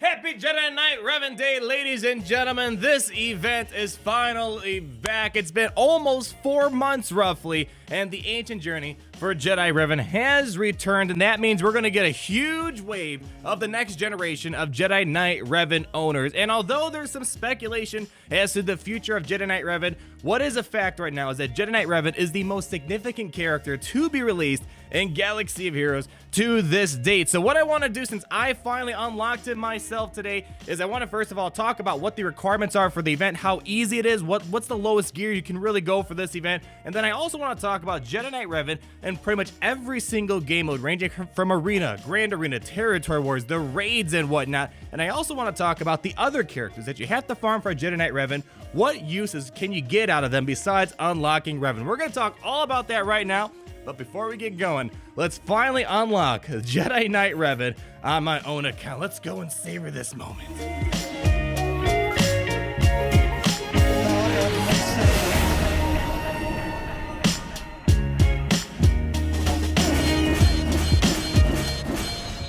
Happy Jedi Knight Revan Day, ladies and gentlemen. This event is finally back. It's been almost 4 months, roughly, and the ancient journey for Jedi Revan has returned, and that means we're going to get a huge wave of the next generation of Jedi Knight Revan owners. And although there's some speculation as to the future of Jedi Knight Revan, what is a fact right now is that Jedi Knight Revan is the most significant character to be released in Galaxy of Heroes to this date. So what I want to do, since I finally unlocked it myself today, is I want to first of all talk about what the requirements are for the event, how easy it is, what's the lowest gear you can really go for this event, and then I also want to talk about Jedi Knight Revan and pretty much every single game mode, ranging from Arena, Grand Arena, Territory Wars, the raids and whatnot. And I also want to talk about the other characters that you have to farm for Jedi Knight Revan. What uses can you get out of them besides unlocking Revan? We're going to talk all about that right now. But before we get going, let's finally unlock Jedi Knight Revan on my own account. Let's go and savor this moment.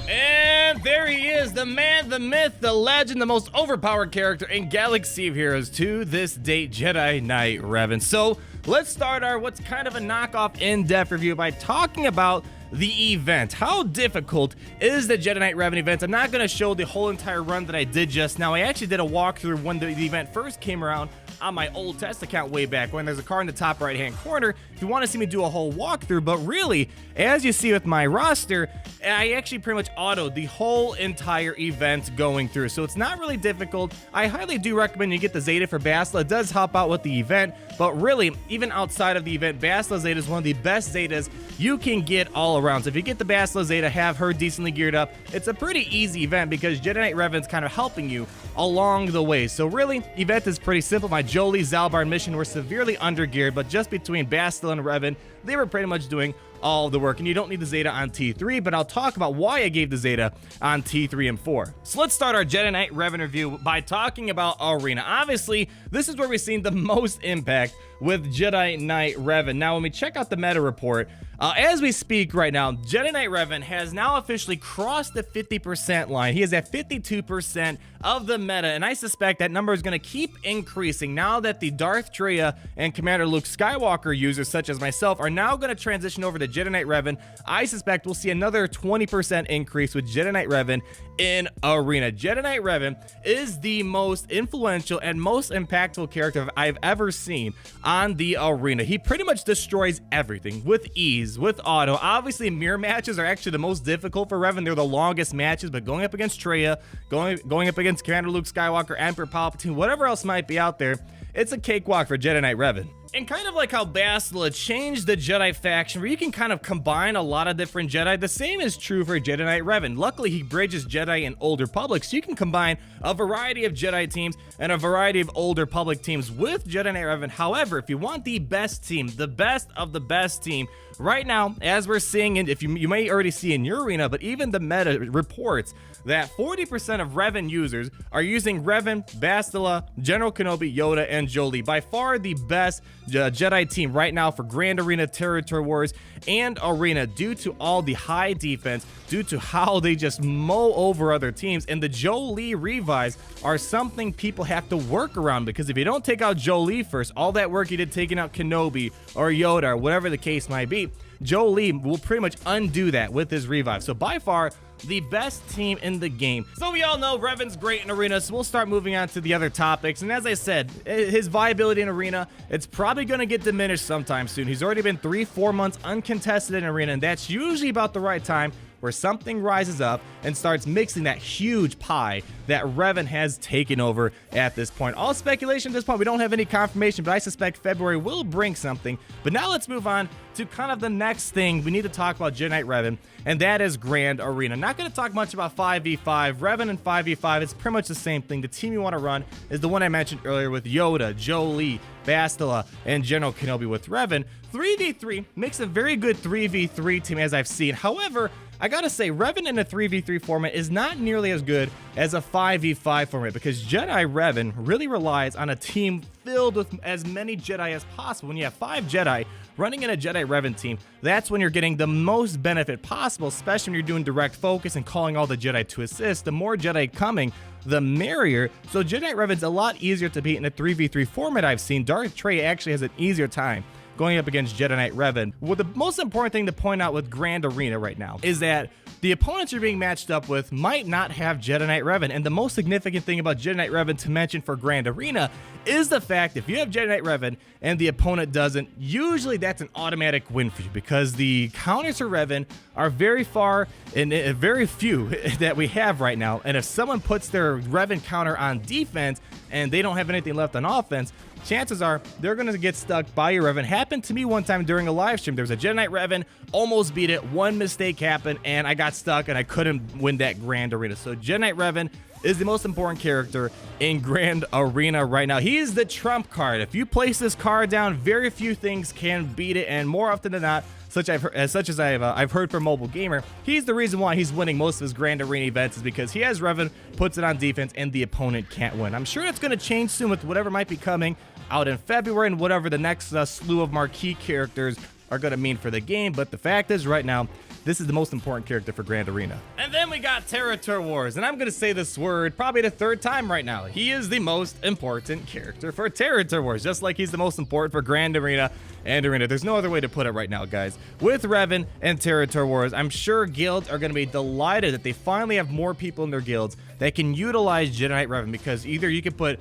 And there he is, the man, the myth, the legend, the most overpowered character in Galaxy of Heroes to this date, Jedi Knight Revan. So let's start our what's kind of a knockoff in-depth review by talking about the event. How difficult is the Jedi Knight Revan event? I'm not going to show the whole entire run that I did just now. I actually did a walkthrough when the event first came around on my old test account way back when. There's a card in the top right hand corner if you want to see me do a whole walkthrough. But really, as you see with my roster, I actually pretty much autoed the whole entire event going through, so it's not really difficult. I highly do recommend you get the Zeta for Bastila. It does help out with the event, but really, even outside of the event, Bastila Zeta is one of the best Zetas you can get all around. So if you get the Bastila Zeta, have her decently geared up, it's a pretty easy event because Jedi Knight Revan's kind of helping you along the way. So really, event is pretty simple. My Jolie, Zalbar, and Mission were severely undergeared, but just between Bastila and Revan, they were pretty much doing all the work, and you don't need the Zeta on T3, but I'll talk about why I gave the Zeta on T3 and 4. So let's start our Jedi Knight Revan review by talking about Arena. Obviously, this is where we've seen the most impact with Jedi Knight Revan. Now, when we check out the meta report, as we speak right now, Jedi Knight Revan has now officially crossed the 50% line. He is at 52% of the meta, and I suspect that number is going to keep increasing now that the Darth Traya and Commander Luke Skywalker users, such as myself, are now going to transition over to Jedi Knight Revan. I suspect we'll see another 20% increase with Jedi Knight Revan in Arena. Jedi Knight Revan is the most influential and most impactful character I've ever seen on the Arena. He pretty much destroys everything with ease, with auto. Obviously, mirror matches are actually the most difficult for Revan. They're the longest matches, but going up against Traya, going up against Commander Luke Skywalker, Emperor Palpatine, whatever else might be out there, it's a cakewalk for Jedi Knight Revan. And kind of like how Bastila changed the Jedi faction, where you can kind of combine a lot of different Jedi, the same is true for Jedi Knight Revan. Luckily, he bridges Jedi and Old Republic, so you can combine a variety of Jedi teams and a variety of Old Republic teams with Jedi Knight Revan. However, if you want the best team, the best of the best team, right now, as we're seeing, and if you may already see in your arena, but even the meta reports that 40% of Revan users are using Revan, Bastila, General Kenobi, Yoda, and Jolie. By far the best Jedi team right now for Grand Arena, Territory Wars, and Arena, due to all the high defense, due to how they just mow over other teams. And the Jolie revives are something people have to work around, because if you don't take out Jolie first, all that work you did taking out Kenobi or Yoda or whatever the case might be, Jolie will pretty much undo that with his revive. So by far, the best team in the game. So we all know Revan's great in Arena, so we'll start moving on to the other topics. And as I said, his viability in Arena, it's probably going to get diminished sometime soon. He's already been 3-4 months uncontested in Arena, and that's usually about the right time where something rises up and starts mixing that huge pie that Revan has taken over at this point. All speculation at this point. We don't have any confirmation, but I suspect February will bring something. But now let's move on to kind of the next thing we need to talk about Jedi Knight Revan, and that is Grand Arena. Not going to talk much about 5v5. Revan and 5v5, it's pretty much the same thing. The team you want to run is the one I mentioned earlier with Yoda, Jolie, Bastila, and General Kenobi with Revan. 3v3 makes a very good 3v3 team, as I've seen. However, I gotta say, Revan in a 3v3 format is not nearly as good as a 5v5 format because Jedi Revan really relies on a team filled with as many Jedi as possible. When you have 5 Jedi running in a Jedi Revan team, that's when you're getting the most benefit possible, especially when you're doing direct focus and calling all the Jedi to assist. The more Jedi coming, the merrier. So Jedi Revan's a lot easier to beat in a 3v3 format I've seen. Darth Trey actually has an easier time going up against Jedi Knight Revan. Well, the most important thing to point out with Grand Arena right now is that the opponents you're being matched up with might not have Jedi Knight Revan. And the most significant thing about Jedi Knight Revan to mention for Grand Arena is the fact if you have Jedi Knight Revan and the opponent doesn't, usually that's an automatic win for you because the counters for Revan are very far and very few that we have right now. And if someone puts their Revan counter on defense and they don't have anything left on offense, chances are they're going to get stuck by your Revan. Happened to me one time during a live stream. There was a Jedi Knight Revan, almost beat it, one mistake happened, and I got stuck and I couldn't win that Grand Arena. So Jedi Knight Revan is the most important character in Grand Arena right now. He is the trump card. If you place this card down, very few things can beat it, and more often than not, such as I've heard from Mobile Gamer, he's the reason why he's winning most of his Grand Arena events is because he has Revan, puts it on defense, and the opponent can't win. I'm sure that's going to change soon with whatever might be coming out in February and whatever the next slew of marquee characters are going to mean for the game, but the fact is right now, this is the most important character for Grand Arena. And then we got Territory Wars, and I'm going to say this word probably the 3rd time right now. He is the most important character for Territory Wars, just like he's the most important for Grand Arena and Arena. There's no other way to put it right now, guys. With Revan and Territory Wars, I'm sure guilds are going to be delighted that they finally have more people in their guilds that can utilize Jedi Knight Revan, because either you can put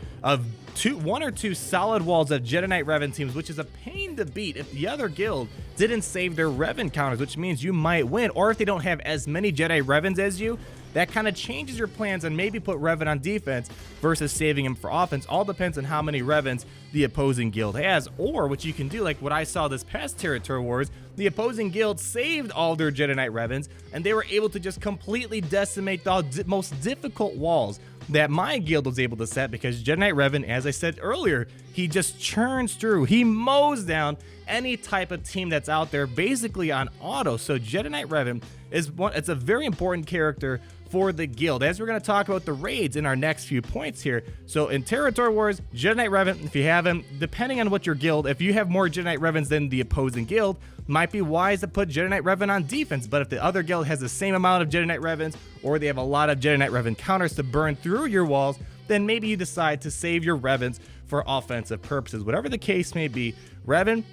one or two solid walls of Jedi Knight Revan teams, which is a pain to beat if the other guild didn't save their Revan counters, which means you might win, or if they don't have as many Jedi Revans as you, that kind of changes your plans and maybe put Revan on defense versus saving him for offense. All depends on how many Revans the opposing guild has, or what you can do, like what I saw this past Territory Wars, the opposing guild saved all their Jedi Knight Revans, and they were able to just completely decimate the most difficult walls that my guild was able to set, because Jedi Knight Revan, as I said earlier, he just churns through. He mows down any type of team that's out there basically on auto. So Jedi Knight Revan it's a very important character for the guild, as we're going to talk about the raids in our next few points here. So in Territory Wars, Jedi Knight Revan, if you have him, depending on what your guild, if you have more Jedi Knight Revans than the opposing guild, might be wise to put Jedi Knight Revan on defense. But if the other guild has the same amount of Jedi Knight Revans, or they have a lot of Jedi Knight Revan counters to burn through your walls, then maybe you decide to save your Revans for offensive purposes. Whatever the case may be, Revan,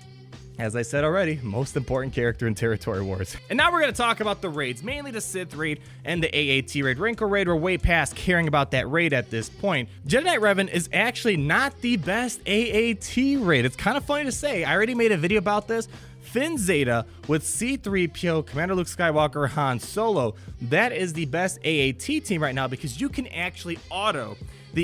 as I said already, most important character in Territory Wars. And now we're going to talk about the raids, mainly the Sith raid and the AAT raid. Wrinkle raid, we're way past caring about that raid at this point. Jedi Knight Revan is actually not the best AAT raid. It's kind of funny to say. I already made a video about this. Finn Zeta with C-3PO, Commander Luke Skywalker, Han Solo. That is the best AAT team right now because you can actually auto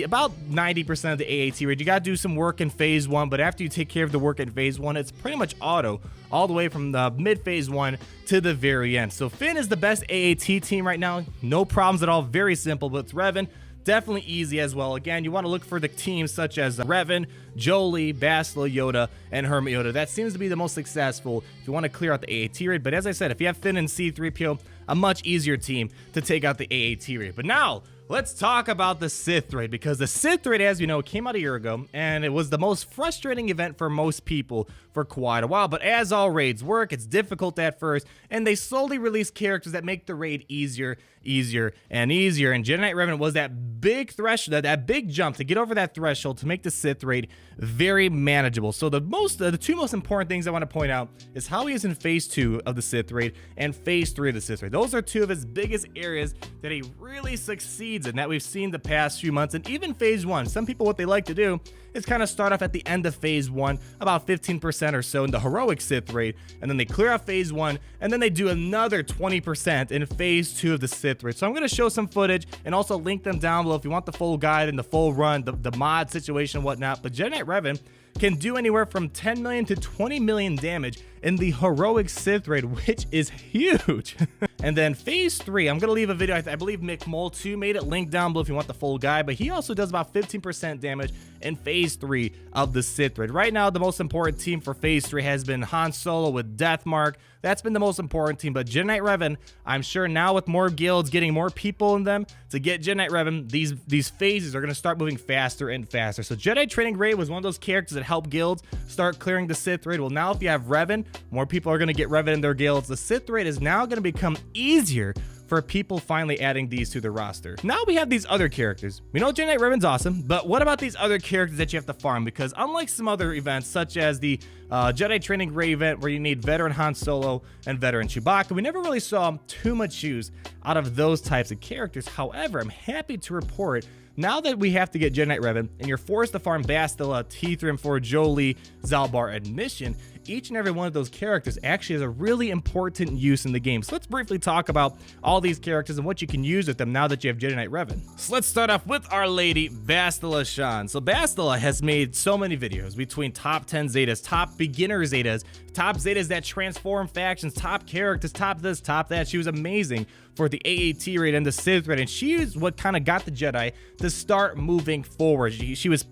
about 90% of the AAT raid. You got to do some work in phase 1, but after you take care of the work in phase 1, it's pretty much auto all the way from the mid phase 1 to the very end. So Finn is the best AAT team right now. No problems at all. Very simple. But with Revan, definitely easy as well. Again, you want to look for the teams such as Revan, Jolie, Bastila, Yoda, and Hermit Yoda. That seems to be the most successful if you want to clear out the AAT raid. But as I said, if you have Finn and C-3PO, a much easier team to take out the AAT raid. But now, let's talk about the Sith raid, because the Sith raid, as you know, came out a year ago, and it was the most frustrating event for most people for quite a while. But as all raids work, it's difficult at first, and they slowly release characters that make the raid easier, and easier. And Jedi Knight Revan was that big threshold, that big jump to get over that threshold to make the Sith raid very manageable. So the two most important things I want to point out is how he is in phase 2 of the Sith raid and phase 3 of the Sith raid. Those are two of his biggest areas that he really succeeds in, that we've seen the past few months. And even phase 1, some people, what they like to do is kind of start off at the end of phase 1, about 15% or so in the heroic Sith raid, and then they clear out phase 1, and then they do another 20% in phase 2 of the Sith raid. So I'm going to show some footage and also link them down below if you want the full guide and the full run, the mod situation and whatnot. But Jedi Knight Revan can do anywhere from 10 million to 20 million damage in the heroic Sith raid, which is huge. And then phase 3, I'm gonna leave a video, I believe Mick Mole 2 made it, link down below if you want the full guide, but he also does about 15% damage in phase 3 of the Sith raid. Right now, the most important team for phase 3 has been Han Solo with Deathmark, That's been the most important team. But Jedi Knight Revan, I'm sure now with more guilds, getting more people in them to get Jedi Knight Revan, these phases are going to start moving faster and faster. So Jedi Training Raid was one of those characters that helped guilds start clearing the Sith raid. Well, now if you have Revan, more people are going to get Revan in their guilds. The Sith raid is now going to become easier for people finally adding these to the roster. Now we have these other characters. We know Jedi Knight Revan's awesome, but what about these other characters that you have to farm? Because unlike some other events, such as the Jedi Training Raid event where you need veteran Han Solo and veteran Chewbacca, we never really saw too much use out of those types of characters. However, I'm happy to report now that we have to get Jedi Knight Revan and you're forced to farm Bastila, T3M4, Jolie, Zalbar, and Mission, each and every one of those characters actually has a really important use in the game. So let's briefly talk about all these characters and what you can use with them now that you have Jedi Knight Revan. So let's start off with our lady, Bastila Shan. So Bastila has made so many videos between top 10 Zetas, top beginner Zetas, top Zetas that transform factions, top characters, top this, top that. She was amazing for the AAT raid and the Sith raid, and she is what kind of got the Jedi to start moving forward. She was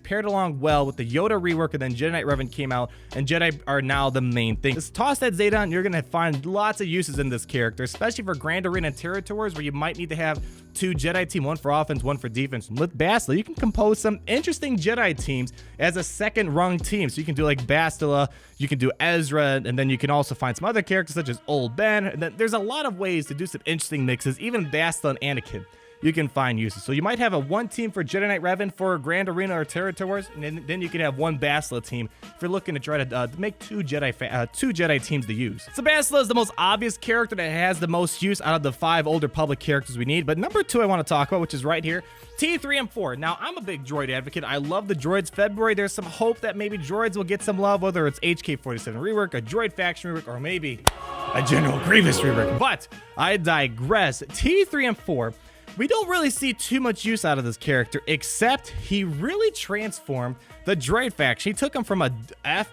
paired along well with the Yoda rework, and then Jedi Knight Revan came out, and Jedi are now the main thing. Just toss that Zeta and you're gonna find lots of uses in this character, especially for Grand Arena and territories where you might need to have two Jedi team, one for offense, one for defense. And with Bastila, you can compose some interesting Jedi teams as a second rung team. So you can do like Bastila, you can do Ezra, and then you can also find some other characters such as Old Ben. And then there's a lot of ways to do some interesting mixes. Even Bastila and Anakin, you can find uses. So you might have a one team for Jedi Knight Revan for Grand Arena or territories, and then you can have one Bastila team if you're looking to try to make two Jedi teams to use. So Bastila is the most obvious character that has the most use out of the 5 older public characters we need. But number 2 I want to talk about, which is right here, T3M4. Now, I'm a big droid advocate. I love the droids. February, there's some hope that maybe droids will get some love, whether it's HK-47 rework, a droid faction rework, or maybe a General Grievous rework. But I digress. T3M4, we don't really see too much use out of this character, except he really transformed the droid faction. He took him from a F+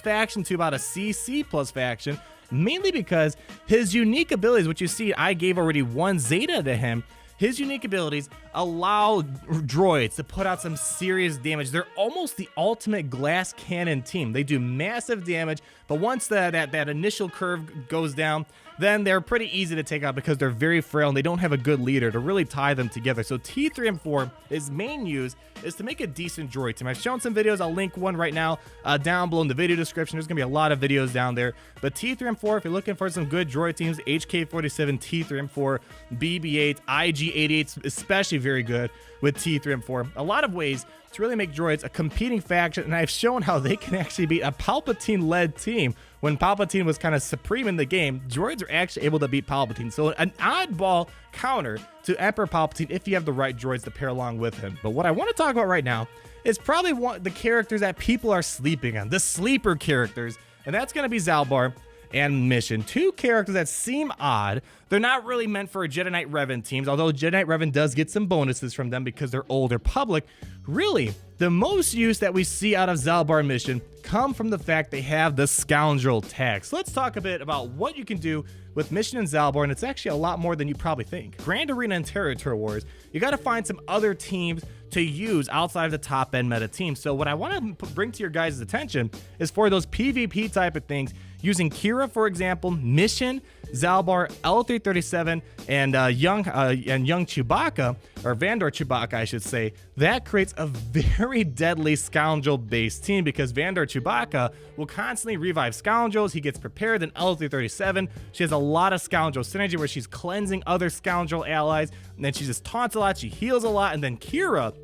faction to about a C+ faction, mainly because his unique abilities, which you see I gave already 1 Zeta to him, his unique abilities allow droids to put out some serious damage. They're almost the ultimate glass cannon team. They do massive damage, but once that initial curve goes down, then they're pretty easy to take out because they're very frail and they don't have a good leader to really tie them together. So T3M4, his main use is to make a decent droid team. I've shown some videos. I'll link one right now down below in the video description. There's going to be a lot of videos down there. But T3M4, if you're looking for some good droid teams, HK-47, T3M4, BB-8, IG-88, especially very good with T3M4. A lot of ways to really make droids a competing faction, and I've shown how they can actually beat a Palpatine-led team. When Palpatine was kind of supreme in the game, droids are actually able to beat Palpatine. So an oddball counter to Emperor Palpatine if you have the right droids to pair along with him. But what I want to talk about right now is probably one of the characters that people are sleeping on, the sleeper characters, and that's going to be Zalbar and Mission. 2 characters that seem odd. They're not really meant for Jedi Knight Revan teams, although Jedi Knight Revan does get some bonuses from them because they're older public. Really, the most use that we see out of Zalbar and Mission come from the fact they have the Scoundrel tag. So let's talk a bit about what you can do with Mission and Zalbar, and it's actually a lot more than you probably think. Grand Arena and Territory Wars, you got to find some other teams to use outside of the top end meta team. So what I want to bring to your guys' attention is for those PvP type of things, using Kira, for example, Mission, Zalbar, L337, and young Chewbacca, or Vandor Chewbacca, I should say. That creates a very deadly Scoundrel-based team because Vandor Chewbacca will constantly revive Scoundrels. He gets prepared in L337. She has a lot of Scoundrel synergy where she's cleansing other Scoundrel allies, and then she just taunts a lot, she heals a lot, and then Kira,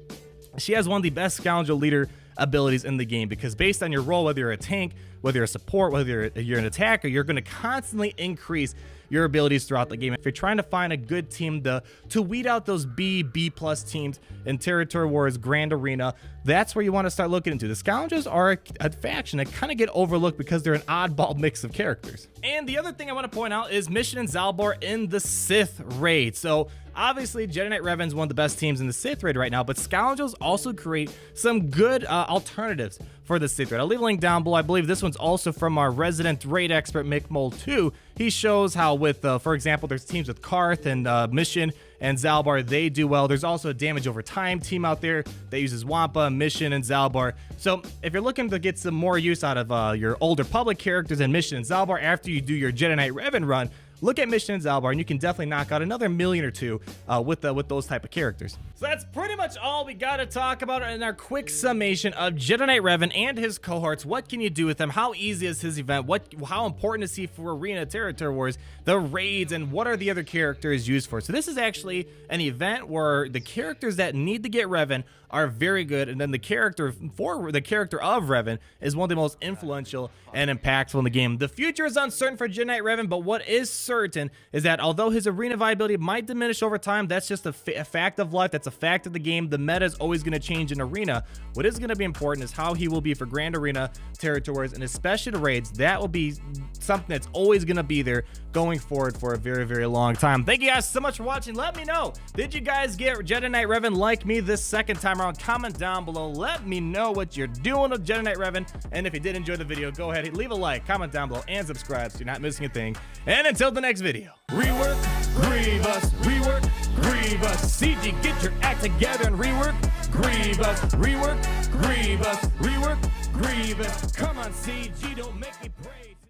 she has one of the best Scoundrel leader abilities in the game because based on your role, whether you're a tank, whether you're a support, whether you're an attacker, you're going to constantly increase your abilities throughout the game. If you're trying to find a good team to weed out those B+ teams in Territory Wars, Grand Arena, that's where you want to start looking into. The Scoundrels are a faction that kind of get overlooked because they're an oddball mix of characters. And the other thing I want to point out is Mission and Zalbar in the Sith raid. So obviously, Jedi Knight Revan is one of the best teams in the Sith raid right now, but Scoundrels also create some good alternatives for the Sith raid. I'll leave a link down below. I believe this one's also from our resident raid expert, Mick Mole 2. He shows how with, for example, there's teams with Karth and Mission and Zalbar, they do well. There's also a damage over time team out there that uses Wampa, Mission, and Zalbar. So if you're looking to get some more use out of your older public characters and Mission and Zalbar after you do your Jedi Knight Revan run, look at Mission and Albor, and you can definitely knock out another million or two with those type of characters. So that's pretty much all we got to talk about in our quick summation of Jedi Knight Revan and his cohorts. What can you do with him? How easy is his event? How important is he for Arena Territory Wars? The raids, and what are the other characters used for? So this is actually an event where the characters that need to get Revan are very good, and then the character of Revan is one of the most influential and impactful in the game. The future is uncertain for Jedi Knight Revan, but what is certain is that although his arena viability might diminish over time, that's just a fact of life. That's a fact of the game. The meta is always going to change in arena. What is going to be important is how he will be for Grand Arena territories, and especially the raids. That will be something that's always going to be there going forward for a very, very long time. Thank you guys so much for watching. Let me know, did you guys get Jedi Knight Revan like me this second time around? Comment down below. Let me know what you're doing with Jedi Knight Revan, and if you did enjoy the video, go ahead, leave a like, comment down below, and subscribe so you're not missing a thing. And until the next video, rework Grievous, rework Grievous. CG, get your act together and rework Grievous, rework Grievous, rework Grievous. Come on, CG, don't make me pray.